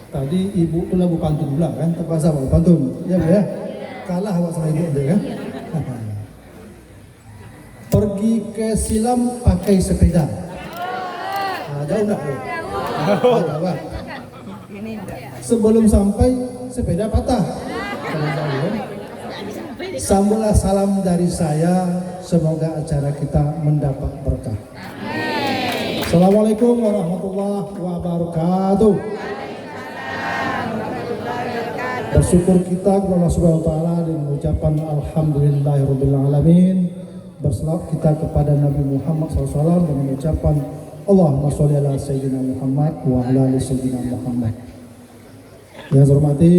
Tadi ibu tuh lagu pantun pula kan, terpaksa bawa pantun, ya Bu ya. Kalah awak sama ibu dia kan. Pergi ke silam pakai sepeda. Nah, jauh enggak Bu? Jauh, Pak. Sebelum sampai sepeda patah. Sambutlah salam dari saya, semoga acara kita mendapat berkah. Assalamualaikum warahmatullahi wabarakatuh. Bersyukur kita kepada Allah Subhanahu wa taala dengan ucapan alhamdulillahirabbil alamin. Berselawat kita kepada Nabi Muhammad SAW dengan ucapan Allahumma sholli ala sayyidina Muhammad wa ala ali sayyidina Muhammad. Yang saya hormati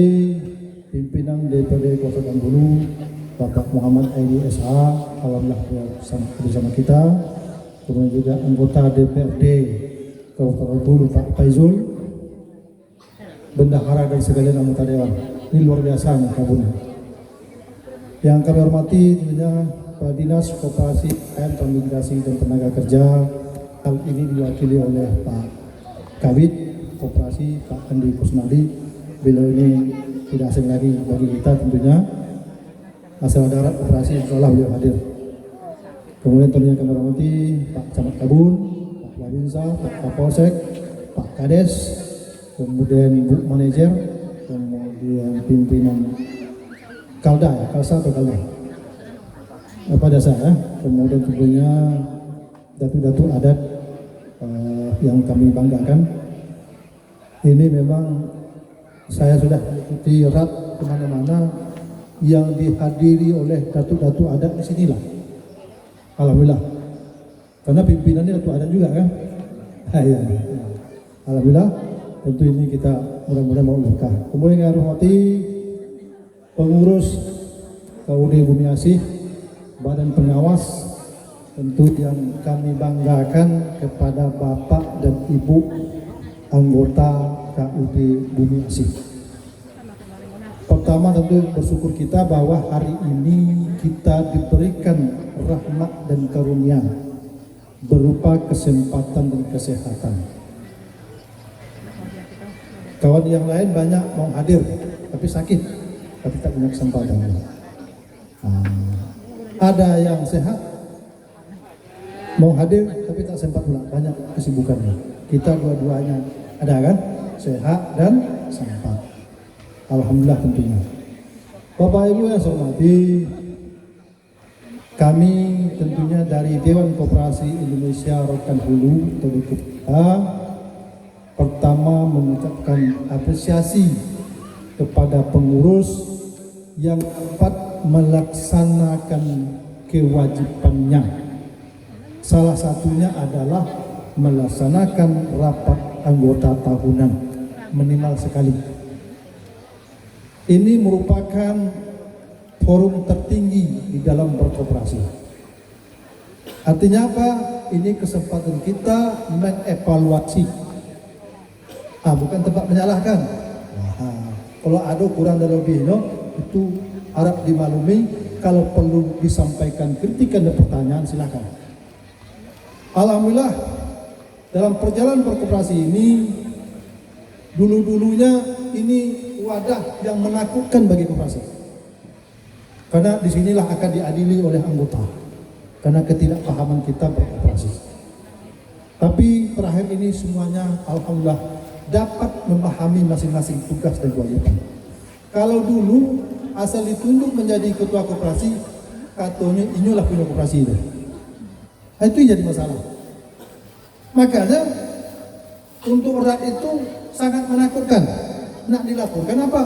pimpinan DPD Kota Bengkulu Bapak Muhammad Aidi SH, alhamdulillah bersama kita. Kemudian juga anggota DPRD Kabupaten Bengkulu Pak Faizul, bendahara dan sekalian anggota dewan. Ini luar biasa nih kabunnya. Yang kami hormati tentunya Pak Dinas Koperasi UMKM Transmigrasi dan Tenaga Kerja. Hal ini diwakili oleh Pak Kabid Koperasi Pak Andi Kusnadi. Beliau ini tidak asing lagi bagi kita tentunya. Masalah darat operasi insyaallah beliau hadir. Kemudian tentunya kami hormati Pak Camat Kabun, Pak Babinsa, Pak Kapolsek, Pak Kades, kemudian Bu Manajer, kemudian pimpinan Kalda, ya, Kalsa atau Kalda, pada saya, kemudian tentunya datu-datu adat yang kami banggakan. Ini memang saya sudah mengikuti erat kemana-mana yang dihadiri oleh datu-datu adat di sinilah. Alhamdulillah, karena pimpinannya datu adat juga kan. Ya. Alhamdulillah, tentu ini kita mudah-mudahan mau berkah. Kemudian yang hormati pengurus KUD Bumi Asih, Badan Pengawas, tentu yang kami banggakan kepada Bapak dan Ibu anggota KUD Bumi Asih. Pertama tentu bersyukur kita bahwa hari ini kita diberikan rahmat dan karunia berupa kesempatan dan kesehatan. Kawan yang lain banyak mau hadir tapi sakit, tapi tak punya kesempatan. Ada yang sehat mau hadir tapi tak sempat pula, banyak kesibukannya. Kita dua-duanya ada kan, sehat dan sempat. Alhamdulillah tentunya. Bapak Ibu yang saya hormati, kami tentunya dari Dewan Koperasi Indonesia Rokan Hulu atau DKPA pertama mengucapkan apresiasi kepada pengurus yang dapat melaksanakan kewajibannya. Salah satunya adalah melaksanakan rapat anggota tahunan minimal sekali. Ini merupakan forum tertinggi di dalam berkoperasi. Artinya apa? Ini kesempatan kita mengevaluasi. Bukan tempat menyalahkan. Kalau ada kurang dan lebih, itu harap dimaklumi. Kalau perlu disampaikan kritikan dan pertanyaan, silakan. Alhamdulillah, dalam perjalanan berkoperasi ini, dulu-dulunya ini wadah yang menakutkan bagi koperasi. Karena disinilah akan diadili oleh anggota. Karena ketidakpahaman kita berkoperasi. Tapi terakhir ini semuanya alhamdulillah dapat memahami masing-masing tugas dan kewajiban. Kalau dulu asal ditunjuk menjadi ketua koperasi, katanya inilah punya koperasi itu. Itu jadi masalah. Makanya untuk erat itu sangat menakutkan. Nak dilaporkan apa?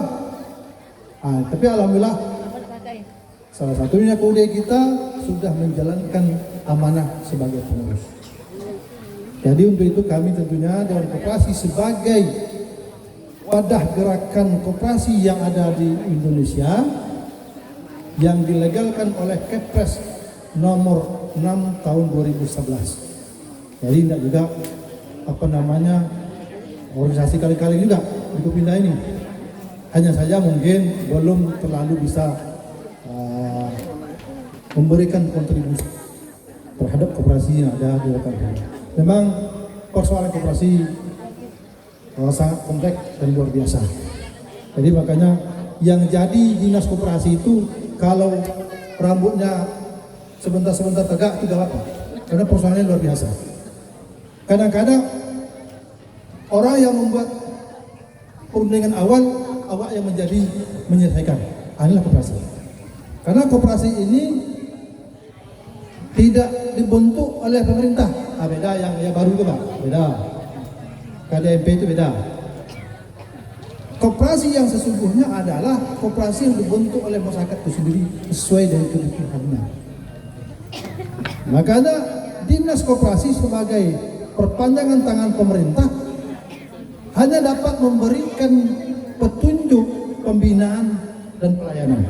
Tapi alhamdulillah salah satunya KUD kita sudah menjalankan amanah sebagai pengurus. Jadi untuk itu kami tentunya Dewan Koperasi sebagai wadah gerakan koperasi yang ada di Indonesia yang dilegalkan oleh Kepres nomor 6 tahun 2011. Jadi tidak juga organisasi kali-kali juga dipindah ini. Hanya saja mungkin belum terlalu bisa memberikan kontribusi terhadap koperasi yang ada di lokal. Memang persoalan koperasi sangat kompleks dan luar biasa. Jadi makanya yang jadi dinas koperasi itu kalau rambutnya sebentar-sebentar tegak itu gak apa, karena persoalannya luar biasa. Kadang-kadang orang yang membuat perundingan awal yang menjadi menyelesaikan. Inilah koperasi. Karena koperasi ini tidak dibentuk oleh pemerintah. Beda yang baru itu, Pak. Beda. KDMP itu beda. Koperasi yang sesungguhnya adalah koperasi yang dibentuk oleh masyarakat itu sendiri sesuai dengan kebutuhannya. Makanya dinas koperasi sebagai perpanjangan tangan pemerintah hanya dapat memberikan petunjuk pembinaan dan pelayanan.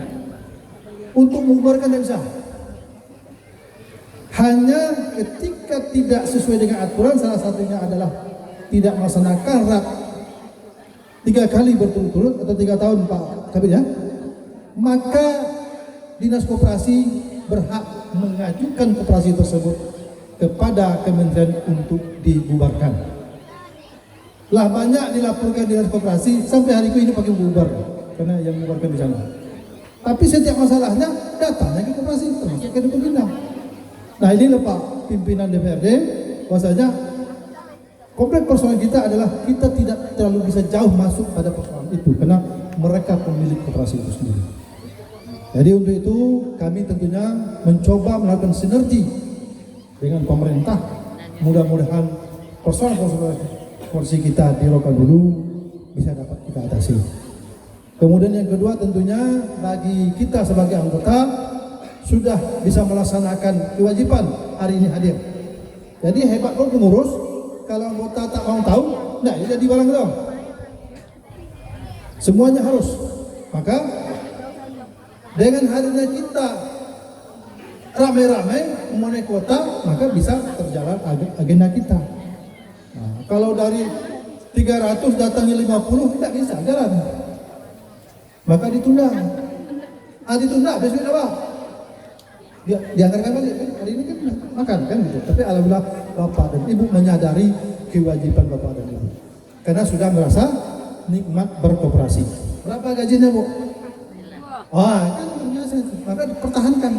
Untuk mengubarkan tidak bisa. Hanya ketika tidak sesuai dengan aturan, salah satunya adalah tidak melaksanakan RAP 3 kali berturut-turut atau 3 tahun Pak Kabit ya, maka dinas koperasi berhak mengajukan koperasi tersebut kepada kementerian untuk dibubarkan. Lah banyak dilaporkan dinas koperasi sampai hari ini pakai bubar karena yang membubarkan di sana. Tapi setiap masalahnya datanya ke koperasi termasuk ke pembina. Nah ini Pak pimpinan DPRD, bahwasanya kompleks persoalan kita adalah kita tidak terlalu bisa jauh masuk pada persoalan itu karena mereka pemilik koperasi itu sendiri. Jadi untuk itu kami tentunya mencoba melakukan sinergi dengan pemerintah. Mudah-mudahan persoalan-persoalan koperasi kita di lokal dulu bisa dapat kita atasi. Kemudian yang kedua tentunya bagi kita sebagai anggota sudah bisa melaksanakan kewajiban hari ini hadir. Jadi hebat pun pengurus, kalau anggota tak mau tahu, nah ini jadi barang dong. Semuanya harus. Maka dengan hadirnya kita ramai-ramai mengenai kota, maka bisa terjalan agenda kita. Nah, kalau dari 300 datangnya 50, tidak bisa jalan. Maka ditunda. Ditunda, besok apa? Dianggarkan balik kan? Hari ini kan makan kan gitu. Tapi alhamdulillah Bapak dan Ibu menyadari kewajiban Bapak dan Ibu. Karena sudah merasa nikmat berkoperasi. Berapa gajinya Bu? Kan biasa. Maka dipertahankan.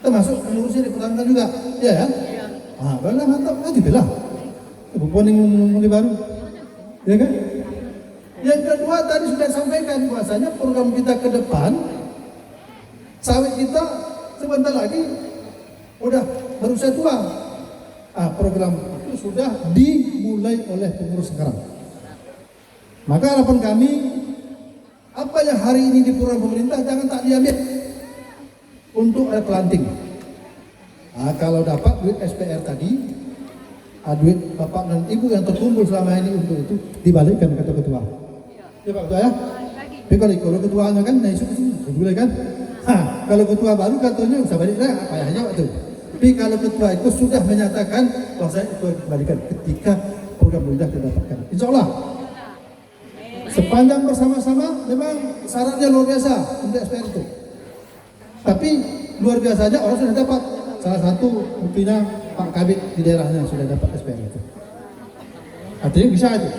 Termasuk pengurusnya dipertahankan juga. Ya ya? Benar mantap. Gitu lah. Ibu Poning mulai baru. Ya kan? Yang kedua tadi sudah sampaikan bahwasanya program kita ke depan sawit kita sebentar lagi udah berusia tua. Program itu sudah dimulai oleh pengurus sekarang. Maka harapan kami apa yang hari ini di program pemerintah jangan tak diambil untuk ada planting. Kalau dapat duit SPR tadi, duit Bapak dan Ibu yang terkumpul selama ini untuk itu dibalikkan ke ketua. Ya Pak Ketua ya. Tapi kalau ketuanya kan, nah isu boleh kan. Kalau ketua baru katanya usah balik dah, payahnya waktu. Tapi kalau ketua itu sudah menyatakan bahwa saya itu dikembalikan ketika program mudah didapatkan. Insya Allah. Sepanjang bersama-sama memang syaratnya luar biasa untuk SPR itu. Tapi luar biasanya orang sudah dapat. Salah satu buktinya Pak Kabit di daerahnya sudah dapat SPR itu. Artinya bisa itu.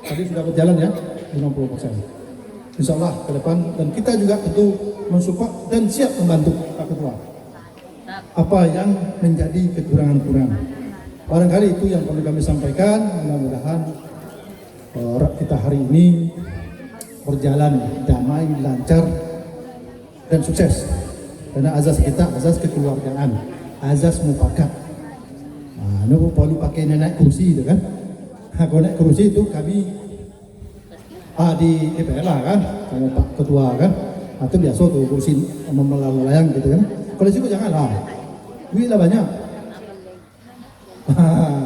Tadi sudah berjalan ya 50%. Insya Allah ke depan dan kita juga tentu mensupport dan siap membantu Pak Ketua. Apa yang menjadi kekurangan-kekurangan. Barangkali itu yang perlu kami sampaikan. Mudah-mudahan kita hari ini berjalan damai, lancar dan sukses. Karena azas kita azas kekeluargaan, azas mufakat. Ini perlu pakai naik kursi itu kan. Kalau naik kursi itu kami di DPR lah kan, sama Pak Ketua kan, atau biasa tuh kursi melayang gitu kan. Kalau situ janganlah, duit lah banyak.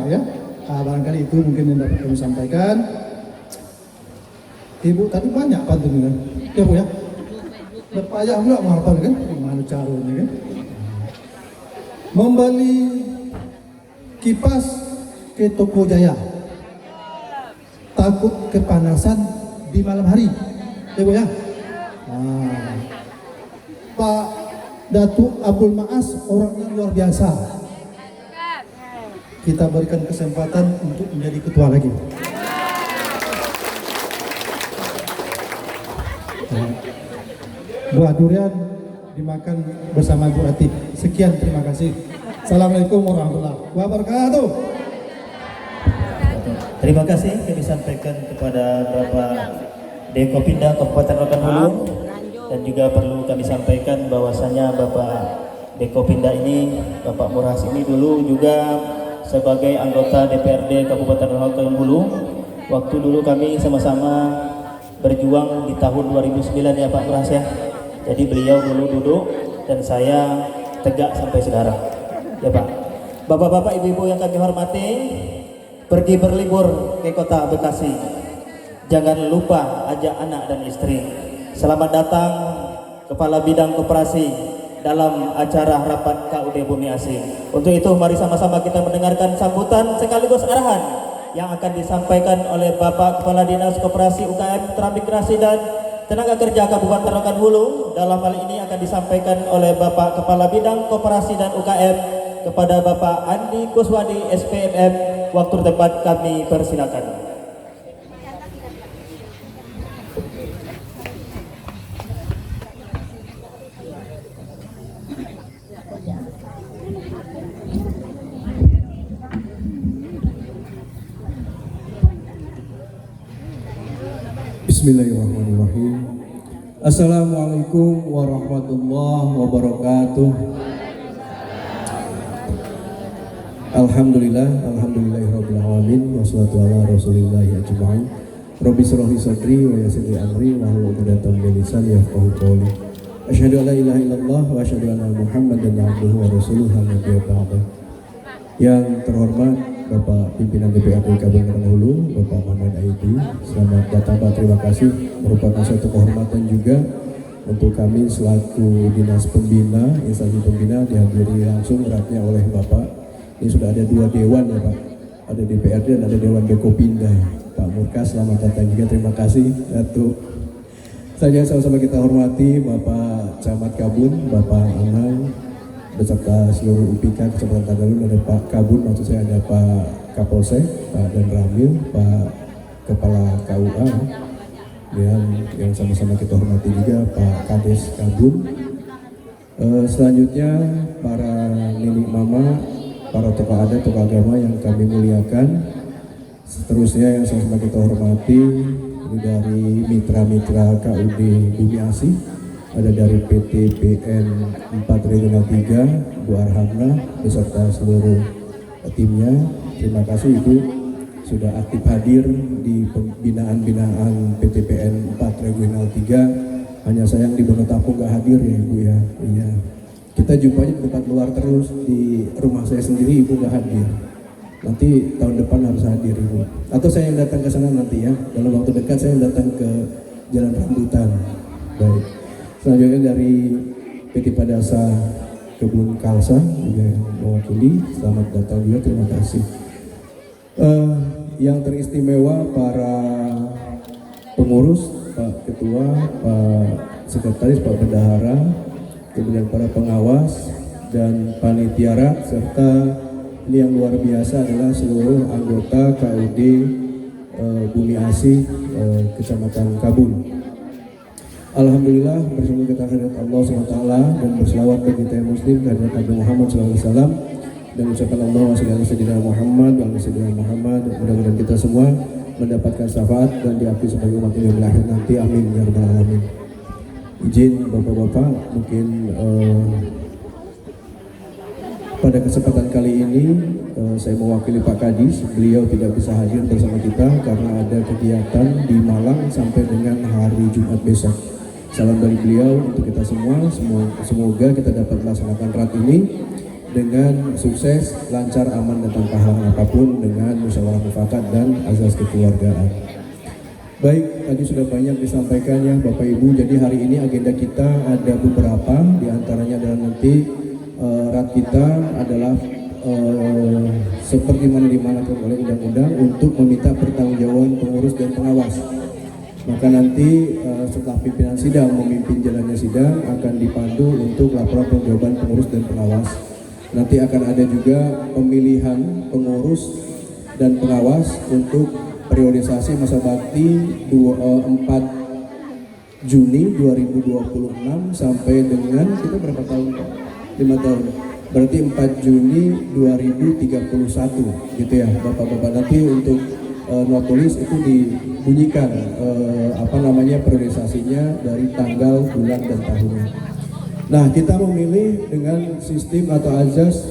Ya, barangkali itu mungkin yang dapat kami sampaikan. Ibu tadi banyak pantun kan, ya Bu ya. Berpayah pula menghafal kan, gimana caranya kan? Membeli kipas ke Toko Jaya, takut kepanasan di malam hari, ya Bu ya. Pak Datuk Abdul Maas orangnya luar biasa. Kita berikan kesempatan untuk menjadi ketua lagi. Buah durian dimakan bersama Bu Ati. Sekian, terima kasih. Assalamualaikum warahmatullahi wabarakatuh. Terima kasih kami sampaikan kepada Bapak Dekopinda Kabupaten Rokan Hulu, dan juga perlu kami sampaikan bahwasanya Bapak Dekopinda ini, Bapak Murhas ini dulu juga sebagai anggota DPRD Kabupaten Rokan Hulu. Waktu dulu kami sama-sama berjuang di tahun 2009 ya Pak Murhas ya. Jadi beliau dulu duduk dan saya tegak sampai sekarang ya Pak. Bapak-bapak, ibu-ibu yang kami hormati, pergi berlibur ke kota Bekasi, jangan lupa ajak anak dan istri. Selamat datang Kepala Bidang Koperasi dalam acara rapat KUD Bumi Asih. Untuk itu mari sama-sama kita mendengarkan sambutan sekaligus arahan yang akan disampaikan oleh Bapak Kepala Dinas Koperasi UKM Transmigrasi dan Tenaga Kerja Kabupaten Rokan Hulu. Dalam hal ini akan disampaikan oleh Bapak Kepala Bidang Koperasi dan UKM kepada Bapak Andi Kuswadi SPMM. Waktu tempat kami persilakan. Bismillahirrahmanirrahim. Assalamualaikum warahmatullahi wabarakatuh. Alhamdulillahirabbil alamin wassalatu ala rasulillahi ajmain. Rabbi shrah li sadri wa yassir li amri wahlul 'uqdatam min lisani yafqahu qawli. Asyhadu an la ilaha illallah wa asyhadu anna Muhammadan abduhu wa rasuluhu nabiyyu ba'da. Yang terhormat Bapak Pimpinan DPRD Kabupaten Hulu, Bapak Muhammad Aidi, selamat datang Pak. Terima kasih, merupakan suatu kehormatan juga untuk kami selaku Dinas Pembina, instansi pembina, dihadiri langsung eratnya oleh Bapak. Ini sudah ada 2 dewan ya Pak, ada DPRD dan ada Dewan Dekopinda. Pak Murkas, selamat datang juga, terima kasih Datuk. Saya sama-sama kita hormati Bapak Camat Kabun, Bapak Anang, beserta seluruh UPK Kecamatan Tagalun, ada Pak Kabun, maksud saya ada Pak Kapolsek, Pak Dan Ramil, Pak Kepala KUA, dan yang sama-sama kita hormati juga Pak Kades Kabun. Selanjutnya para nenek mama, para tokoh adat, tokoh agama yang kami muliakan. Seterusnya yang sama-sama kita hormati ini dari mitra-mitra KUD Bumi Asih, ada dari PT PN 4 Regional 3, Bu Arhamna beserta seluruh timnya. Terima kasih Ibu sudah aktif hadir di pembinaan-binaan PT PN 4 Regional 3. Hanya sayang di Bonotapung gak hadir ya Ibu ya. Iya. Kita jumpanya di tempat luar terus, di rumah saya sendiri Ibu gak hadir. Nanti tahun depan harus hadir Ibu. Atau saya yang datang ke sana nanti ya. Dalam waktu dekat saya yang datang ke Jalan Rambutan. Baik. Selanjutnya dari PT Padasa Kebun Kalsa juga yang mewakili, selamat datang juga, terima kasih. Yang teristimewa para pengurus, Pak Ketua, Pak Sekretaris, Pak Bendahara, kemudian para pengawas dan panitiara, serta ini yang luar biasa adalah seluruh anggota KUD Bumi Asih Kecamatan Kabun. Alhamdulillah, bersama kita hadirat Allah SWT dan berselawat bagi kita muslim karena Nabi Muhammad SAW, dan ucapan Allah wa sallallahu Muhammad wa sallallahu Muhammad. Mudah-mudahan kita semua mendapatkan syafaat dan diakui sebagai umat yang lahir nanti, amin ya rabbal alamin. Izin bapak-bapak, mungkin pada kesempatan kali ini saya mewakili Pak Kadis. Beliau tidak bisa hadir bersama kita karena ada kegiatan di Malang sampai dengan hari Jumat besok. Salam dari beliau untuk kita semua. Semoga kita dapat melaksanakan rat ini dengan sukses, lancar, aman, dan tanpa halangan apapun, dengan musyawarah mufakat dan azas kekeluargaan. Baik, tadi sudah banyak disampaikan ya Bapak Ibu. Jadi hari ini agenda kita ada beberapa, diantaranya adalah nanti rat kita adalah seperti mana dimanapun oleh undang-undang untuk meminta pertanggungjawaban pengurus dan pengawas. Maka nanti setelah pimpinan sidang memimpin jalannya sidang akan dipandu untuk laporan pertanggungjawaban pengurus dan pengawas. Nanti akan ada juga pemilihan pengurus dan pengawas untuk periodisasi masa bakti 4 Juni 2026 sampai dengan kita berapa tahun Pak? 5 tahun. Berarti 4 Juni 2031 gitu ya Bapak-bapak. Nanti untuk notulis itu dibunyikan priorisasinya dari tanggal, bulan dan tahunnya. Nah, kita memilih dengan sistem atau azas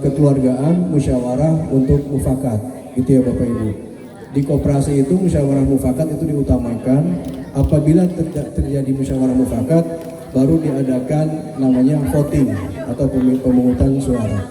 kekeluargaan musyawarah untuk mufakat gitu ya Bapak Ibu. Di koperasi itu musyawarah mufakat itu diutamakan. Apabila terjadi musyawarah mufakat, baru diadakan namanya voting atau pemungutan suara.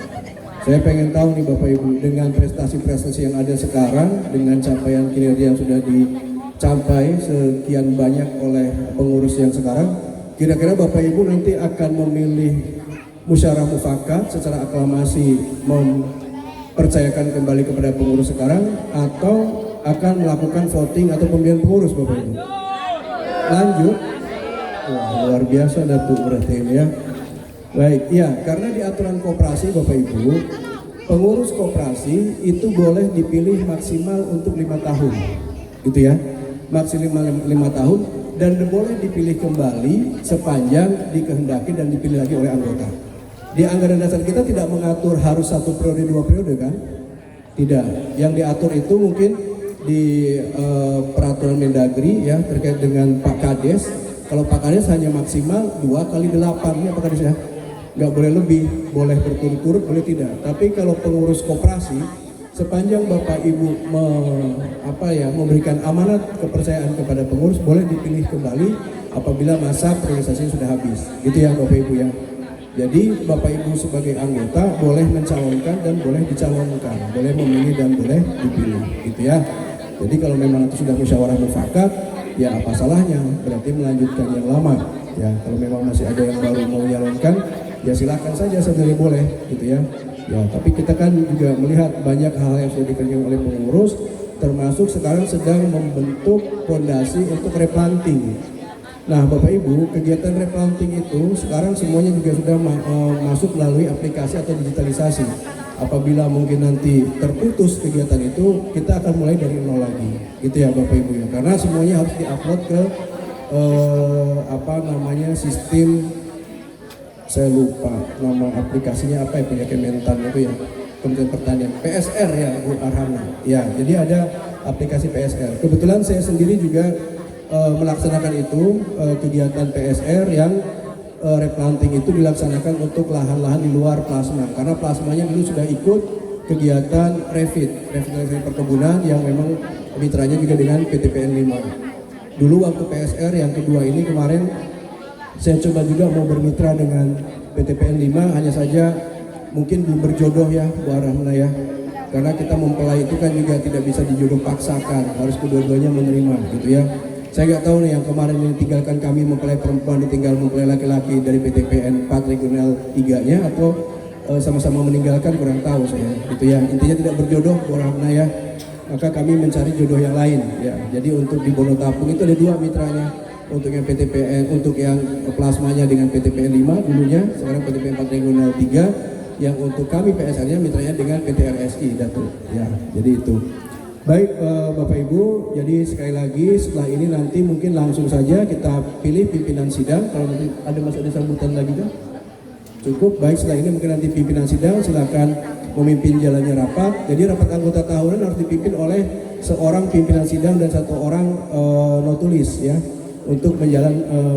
Saya pengen tahu nih Bapak Ibu, dengan prestasi-prestasi yang ada sekarang, dengan capaian kinerja yang sudah dicapai sekian banyak oleh pengurus yang sekarang, kira-kira Bapak Ibu nanti akan memilih musyawarah mufakat secara aklamasi mempercayakan kembali kepada pengurus sekarang, atau akan melakukan voting atau pemilihan pengurus Bapak Ibu? Lanjut. Wah, luar biasa Datuk berarti ini ya. Baik, ya, karena di aturan koperasi Bapak Ibu, pengurus koperasi itu boleh dipilih maksimal untuk 5 tahun. Gitu ya. Maksimal 5 tahun dan boleh dipilih kembali sepanjang dikehendaki dan dipilih lagi oleh anggota. Di anggaran dasar kita tidak mengatur harus 1 periode 2 periode kan? Tidak. Yang diatur itu mungkin di peraturan Mendagri ya terkait dengan Pak Kades. Kalau Pak Kades hanya maksimal 2 kali 8 ya Pak Kades ya, nggak boleh lebih, boleh berturut-turut, boleh tidak. Tapi kalau pengurus koperasi, sepanjang Bapak Ibu memberikan amanat kepercayaan kepada pengurus, boleh dipilih kembali apabila masa priorisasinya sudah habis. Gitu ya Bapak Ibu ya. Jadi Bapak Ibu sebagai anggota boleh mencalonkan dan boleh dicalonkan, boleh memilih dan boleh dipilih, gitu ya. Jadi kalau memang itu sudah musyawarah mufakat, ya apa salahnya? Berarti melanjutkan yang lama. Ya, kalau memang masih ada yang baru mau menyalonkan, ya silakan saja sebenarnya boleh, gitu ya. Ya, tapi kita kan juga melihat banyak hal yang sudah dikerjakan oleh pengurus, termasuk sekarang sedang membentuk fondasi untuk replanting. Nah, Bapak Ibu, kegiatan replanting itu sekarang semuanya juga sudah masuk melalui aplikasi atau digitalisasi. Apabila mungkin nanti terputus kegiatan itu, kita akan mulai dari nol lagi, gitu ya Bapak Ibu ya. Karena semuanya harus diupload ke sistem, saya lupa nama aplikasinya apa ya, punya Kementan itu ya, Kementerian Pertanian, PSR ya Bu Arhana. Ya, jadi ada aplikasi PSR. Kebetulan saya sendiri juga melaksanakan itu kegiatan PSR yang replanting itu dilaksanakan untuk lahan-lahan di luar plasma, karena plasmanya dulu sudah ikut kegiatan revitalisasi perkebunan yang memang mitranya juga dengan PTPN 5. Dulu waktu PSR yang kedua ini kemarin saya coba juga mau bermitra dengan PTPN 5, hanya saja mungkin belum berjodoh ya Bu Arhana ya, karena kita mempelai itu kan juga tidak bisa dijodoh paksakan, harus kedua-duanya menerima gitu ya. Saya nggak tahu nih yang kemarin yang tinggalkan kami mempelai perempuan ditinggal mempelai laki-laki dari PTPN 4 regional 3-nya atau sama-sama meninggalkan, kurang tahu saya gitu ya. Intinya tidak berjodoh orang ya, maka kami mencari jodoh yang lain ya. Jadi untuk di Bonotapung itu ada 2 mitranya, untuk yang PTPN, untuk yang plasmanya dengan PTPN 5 dulunya, sekarang PTPN 4 regional 3, yang untuk kami PSR-nya mitranya dengan PTRSI Datuk ya. Jadi itu. Baik Bapak Ibu, jadi sekali lagi setelah ini nanti mungkin langsung saja kita pilih pimpinan sidang. Kalau nanti ada sambutan lagi kan? Cukup. Baik, setelah ini mungkin nanti pimpinan sidang silakan memimpin jalannya rapat. Jadi rapat anggota tahunan harus dipimpin oleh seorang pimpinan sidang dan 1 orang notulis ya, untuk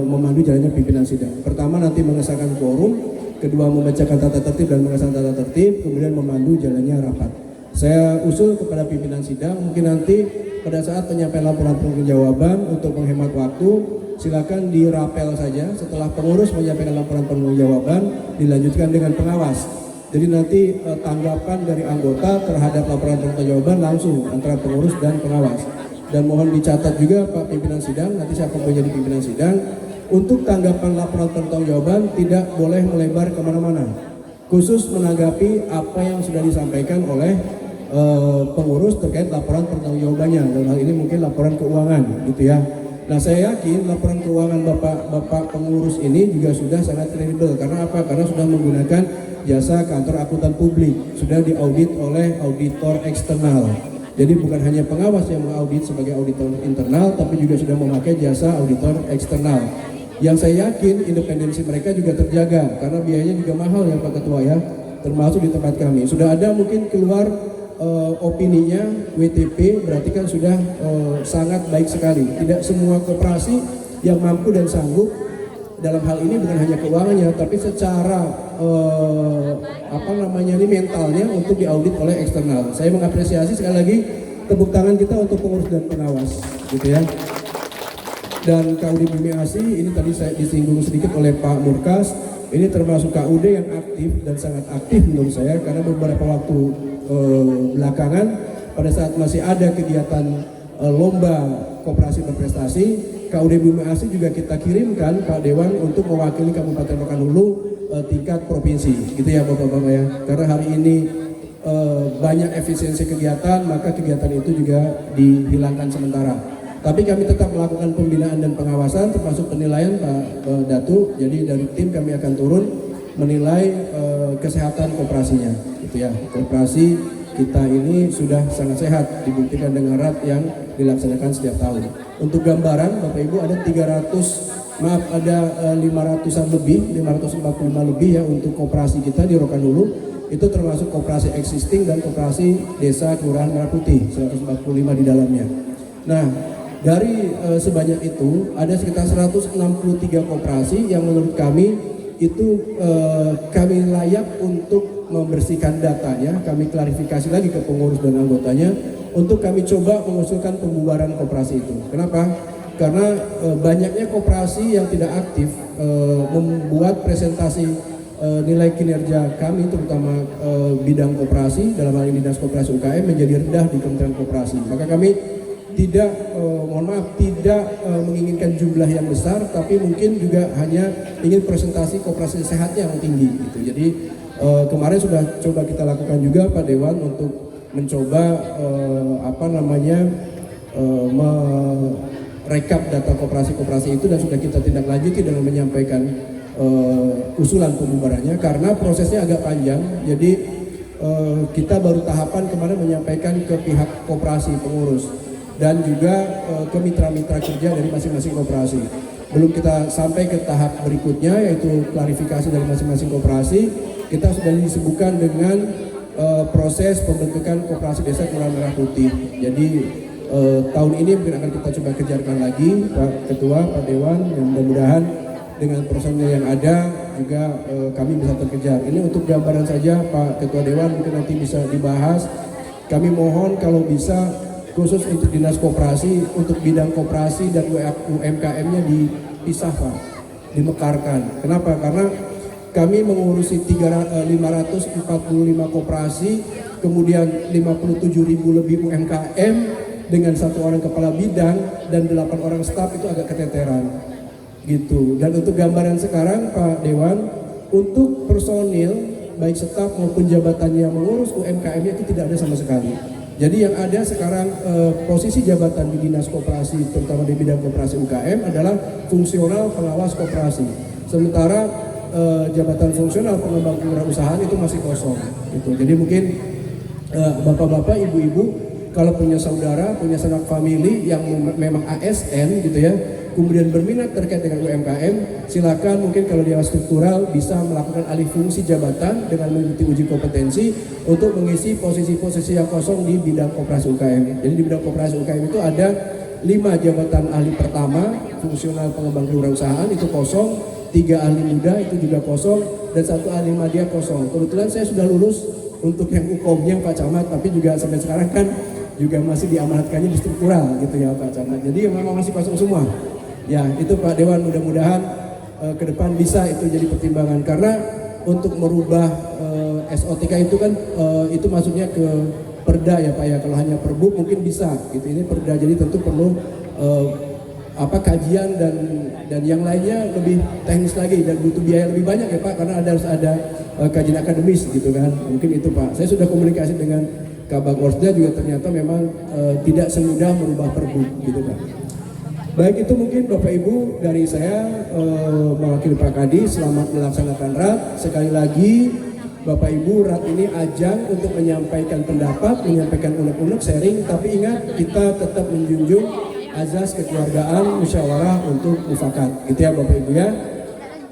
memandu jalannya pimpinan sidang. Pertama nanti mengesahkan quorum, kedua membacakan tata tertib dan mengesahkan tata tertib, kemudian memandu jalannya rapat. Saya usul kepada pimpinan sidang, mungkin nanti pada saat penyampaian laporan pertanggungjawaban untuk menghemat waktu, silakan dirapel saja. Setelah pengurus menyampaikan laporan pertanggungjawaban, dilanjutkan dengan pengawas. Jadi nanti tanggapan dari anggota terhadap laporan pertanggungjawaban langsung antara pengurus dan pengawas. Dan mohon dicatat juga Pak pimpinan sidang, nanti siapa menjadi pimpinan sidang, untuk tanggapan laporan pertanggungjawaban tidak boleh melebar kemana-mana. Khusus menanggapi apa yang sudah disampaikan oleh pengurus terkait laporan pertanggungjawabannya. Dalam hal ini mungkin laporan keuangan gitu ya. Nah, saya yakin laporan keuangan Bapak pengurus ini juga sudah sangat kredibel. Karena apa? Karena sudah menggunakan jasa kantor akuntan publik, sudah diaudit oleh auditor eksternal. Jadi bukan hanya pengawas yang mengaudit sebagai auditor internal, tapi juga sudah memakai jasa auditor eksternal. Yang saya yakin independensi mereka juga terjaga karena biayanya juga mahal ya Pak Ketua ya, termasuk di tempat kami. Sudah ada mungkin keluar opininya WTP, berarti kan sudah sangat baik sekali. Tidak semua koperasi yang mampu dan sanggup dalam hal ini bukan hanya keuangannya, tapi secara mentalnya untuk diaudit oleh eksternal. Saya mengapresiasi sekali lagi, tepuk tangan kita untuk pengurus dan pengawas, gitu ya. Dan KUD Bumi Asi ini tadi saya disinggung sedikit oleh Pak Murkas, ini termasuk KUD yang aktif dan sangat aktif menurut saya, karena beberapa waktu belakangan pada saat masih ada kegiatan lomba koperasi berprestasi, KUD Bumi Asi juga kita kirimkan Pak Dewan untuk mewakili Kabupaten Rokan Hulu tingkat provinsi, gitu ya Bapak-Bapak ya. Karena hari ini banyak efisiensi kegiatan, maka kegiatan itu juga dihilangkan sementara. Tapi kami tetap melakukan pembinaan dan pengawasan, termasuk penilaian Pak Datu. Jadi dari tim kami akan turun menilai kesehatan koperasinya, gitu ya. Koperasi kita ini sudah sangat sehat, dibuktikan dengan RAT yang dilaksanakan setiap tahun. Untuk gambaran Bapak Ibu ada 500-an lebih, 545 lebih ya untuk koperasi kita di Rokan Hulu. Itu termasuk koperasi existing dan koperasi desa Kelurahan Merah Putih, 145 di dalamnya. Nah, dari sebanyak itu ada sekitar 163 koperasi yang menurut kami itu kami layak untuk membersihkan datanya, kami klarifikasi lagi ke pengurus dan anggotanya untuk kami coba mengusulkan pembubaran koperasi itu. Kenapa? Karena banyaknya koperasi yang tidak aktif membuat presentasi nilai kinerja kami, terutama bidang koperasi, dalam hal ini Dinas Koperasi UKM, menjadi rendah di Kementerian Koperasi. Maka kami tidak menginginkan jumlah yang besar, tapi mungkin juga hanya ingin presentasi koperasi sehatnya yang tinggi gitu. Jadi kemarin sudah coba kita lakukan juga Pak Dewan untuk mencoba merekap data koperasi-koperasi itu, dan sudah kita tindak lanjuti dengan menyampaikan usulan pembubarannya karena prosesnya agak panjang. Jadi kita baru tahapan kemarin menyampaikan ke pihak koperasi pengurus dan juga ke mitra-mitra kerja dari masing-masing koperasi. Belum kita sampai ke tahap berikutnya, yaitu klarifikasi dari masing-masing koperasi. Kita sudah disibukkan dengan proses pembentukan koperasi desa Kelurahan Merah Putih. Jadi tahun ini mungkin akan kita coba kejarkan lagi Pak Ketua, Pak Dewan, dan mudah-mudahan dengan personil yang ada juga kami bisa terkejar. Ini untuk gambaran saja Pak Ketua Dewan, mungkin nanti bisa dibahas. Kami mohon kalau bisa khusus untuk dinas koperasi, untuk bidang koperasi dan UMKM-nya dipisah Pak, dimekarkan. Kenapa? Karena kami mengurusi 545 koperasi, kemudian 57.000 lebih UMKM dengan 1 orang kepala bidang dan 8 orang staf, itu agak keteteran gitu. Dan untuk gambaran sekarang Pak Dewan, untuk personil baik staf maupun jabatannya yang mengurus UMKM-nya itu tidak ada sama sekali. Jadi yang ada sekarang posisi jabatan di Dinas Koperasi, terutama di bidang koperasi UKM, adalah fungsional pengawas koperasi. Sementara jabatan fungsional pengembang kewirausahaan itu masih kosong. Gitu. Jadi mungkin bapak-bapak, ibu-ibu, kalau punya saudara, punya sanak famili yang memang ASN gitu ya, kemudian berminat terkait dengan UMKM, silakan mungkin kalau dia struktural bisa melakukan alih fungsi jabatan dengan mengikuti uji kompetensi untuk mengisi posisi-posisi yang kosong di bidang koperasi UKM. Jadi di bidang koperasi UKM itu ada 5 jabatan ahli pertama, fungsional pengembang kewirausahaan itu kosong, 3 ahli muda itu juga kosong, dan 1 ahli madya kosong. Kebetulan saya sudah lulus untuk yang UKOM-nya Pak Camat, tapi juga sampai sekarang kan juga masih diamanatkannya di struktural gitu ya Pak Camat. Jadi memang masih kosong semua. Ya itu Pak Dewan, mudah-mudahan ke depan bisa itu jadi pertimbangan, karena untuk merubah SOTK itu kan itu maksudnya ke perda ya Pak ya. Kalau hanya perbuk mungkin bisa gitu, ini perda, jadi tentu perlu kajian dan yang lainnya lebih teknis lagi dan butuh biaya lebih banyak ya Pak, karena harus ada kajian akademis gitu kan. Mungkin itu Pak. Saya sudah komunikasi dengan Kabag Orsda juga, ternyata memang tidak semudah merubah perbuk gitu Pak. Baik, itu mungkin Bapak Ibu dari saya mewakili Pak Kadi. Selamat melaksanakan RAT. Sekali lagi Bapak Ibu, rat ini ajang untuk menyampaikan pendapat, menyampaikan unek-unek, sharing, tapi ingat kita tetap menjunjung azas kekeluargaan, musyawarah untuk mufakat. Gitu ya Bapak Ibu ya.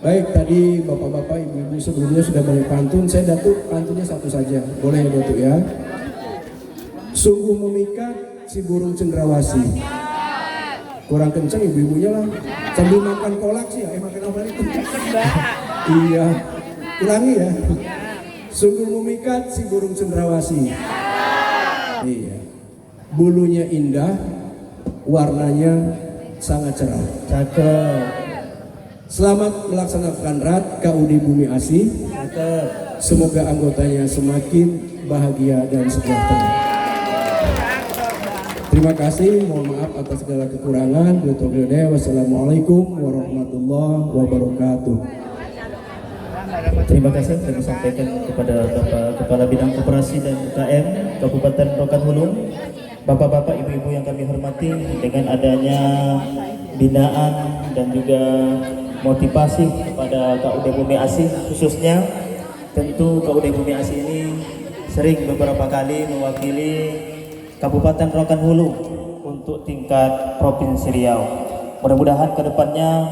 Baik, tadi Bapak-bapak, Ibu-ibu sebelumnya sudah banyak pantun. Saya Datuk pantunnya satu saja. Boleh ya Datuk ya. Sungguh memikat si burung cendrawasih. Kurang kenceng ibu-ibunya lah. Sambil makan kolak sih ya. Makan apa itu? Iya. Ulangi ya. Sungguh memikat si burung cendrawasih. Iya. Bulunya indah, warnanya sangat cerah. Cakep. Selamat melaksanakan RAT KUD Bumi Asih. Cakep. Semoga anggotanya semakin bahagia dan sejahtera. Terima kasih, mohon maaf atas segala kekurangan. Wassalamualaikum warahmatullahi wabarakatuh. Terima kasih kami sampaikan kepada Bapak Kepala Bidang Koperasi dan UKM Kabupaten Rokan Hulu, Bapak-bapak, Ibu-ibu yang kami hormati, dengan adanya binaan dan juga motivasi kepada KUD Bumi Asih khususnya. Tentu KUD Bumi Asih ini sering beberapa kali mewakili Kabupaten Rokan Hulu untuk tingkat Provinsi Riau. Mudah-mudahan ke depannya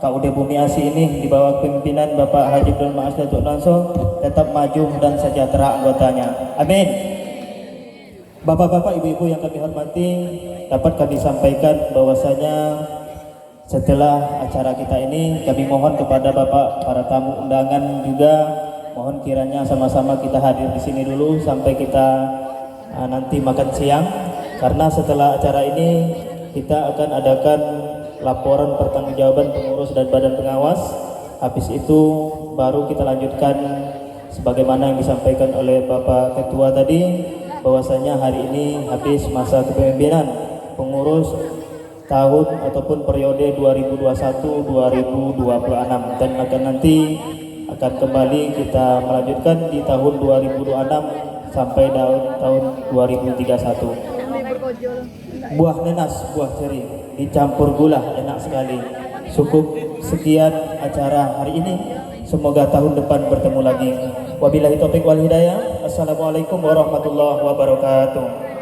KUD Bumi Asih ini di bawah pimpinan Bapak Haji Abdul Ma'as Datuk Nanso tetap maju dan sejahtera anggotanya. Amin. Bapak-bapak, ibu-ibu yang kami hormati, dapat kami sampaikan bahwasanya setelah acara kita ini kami mohon kepada Bapak para tamu undangan juga mohon kiranya sama-sama kita hadir di sini dulu sampai kita nanti makan siang, karena setelah acara ini kita akan adakan laporan pertanggungjawaban pengurus dan badan pengawas. Habis itu baru kita lanjutkan sebagaimana yang disampaikan oleh Bapak Ketua tadi, bahwasanya hari ini habis masa kepemimpinan pengurus tahun ataupun periode 2021-2026 dan nanti akan kembali kita melanjutkan di tahun 2026 sampai tahun 2031. Buah nenas, buah ceri dicampur gula, enak sekali. Cukup sekian acara hari ini. Semoga tahun depan bertemu lagi. Wabillahi taufik wal hidayah. Assalamualaikum warahmatullahi wabarakatuh.